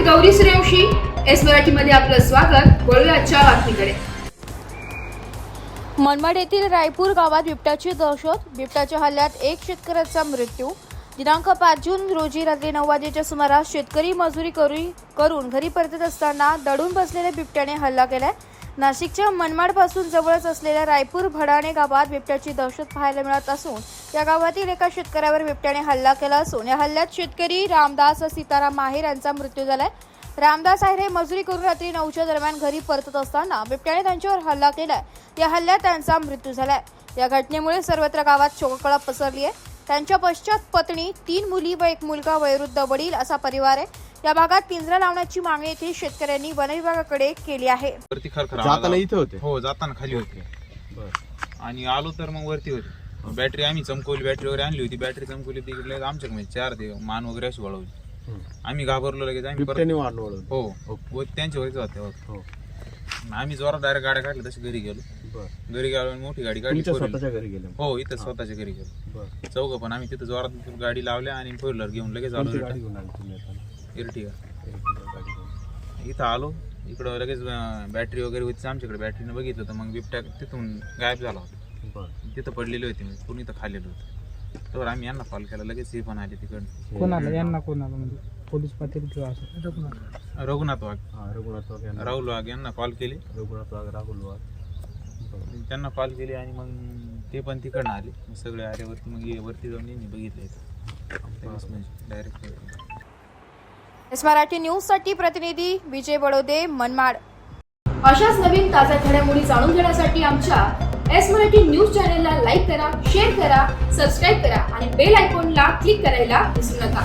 Gauri Suryavanshi, S मराठीमध्ये आपलं स्वागत. वळूया आजच्या बातमीकडे. मनमाड येथील रायपूर गावात बिबट्याची दहशत. बिबट्याच्या हल्ल्यात एक शेतकऱ्याचा मृत्यू. दिनांक 5 जून रोजी रात्री 9 वाजेच्या सुमारास शेतकरी मजुरी करून घरी परतत असताना दडून बसलेल्या बिबट्याने हल्ला केलाय. नाशिकच्या मनमाडपासून जवळच असलेल्या रायपूर भडाणे गावात बिबट्याची दहशत पाहायला मिळत असून या गावातील एका शेतकऱ्यावर बिबट्याने हल्ला केला असून या हल्ल्यात शेतकरी रामदास सीताराम आहेर यांचा मृत्यू झालाय. रामदास आहेर मजुरी करून रात्री 9च्या दरम्यान घरी परतत असताना बिबट्याने त्यांच्यावर हल्ला केलाय. या हल्ल्यात त्यांचा मृत्यू झालाय. या घटनेमुळे सर्वत्र गावात शोककळा पसरली आहे. त्यांच्या पश्चात पत्नी, 3 मुली व 1 मुलगा, वयोवृद्ध वडील असा परिवार आहे. या भागात पिंजरा लावण्याची मागणी येथील शेतकऱ्यांनी वनविभागाकडे केली आहे. वरती खरखर जाताना इथे होते. हो, जाताना खाली होते. आणि आलो तर मग वरती होती. बॅटरी आम्ही चमकवली, बॅटरी वगैरे आणली होती. बॅटरी चमकवली तिकडे आमच्याकडे 4 ते मान वगैरे अशी वळवली. आम्ही घाबरलो लगेच. आम्ही हो त्यांच्या वरती होते. आम्ही जोरात डायरेक्ट गाड्या काढल्या, तशी घरी गेलो. घरी गेलो मोठी गाडी काढली. स्वतःच्या घरी गेलो. हो, इथं स्वतःच्या घरी गेलो. चौघं पण आम्ही तिथं जोरात गाडी लावल्या आणि 4 व्हीलर घेऊन लगेच आलो. इरटिगा इथं आलो. इकडं लगेच बॅटरी वगैरे होती आमच्याकडे. बॅटरीनं बघितलं तर मग बिबट्या तिथून गायब झाला होता. तिथं पडलेली होती, मी कोणी इथं खाल्लेलं होतं. तर आम्ही यांना कॉल केला, लगेच हे पण आले तिकडं. कोणाला यांना कोणाला म्हणजे पोलीस पाटील किंवा असं रघुनाथ वाघ, राहुल वाघ यांना कॉल केली. राहुल वाघ त्यांना कॉल केली आणि मग ते पण तिकडनं आले. मग सगळे आल्यावरती मग वरती जाऊन यांनी बघितलं डायरेक्ट. एस मराठी न्यूज साठी प्रतिनिधी विजय बडोदे, मनमाड. अशाच नवीन ताज्या घडामोडी जाणून घेण्यासाठी आमच्या एस मराठी न्यूज चॅनलला लाईक करा, शेअर करा, सबस्क्राईब करा आणि बेल आयकॉनला क्लिक करायला विसरू नका.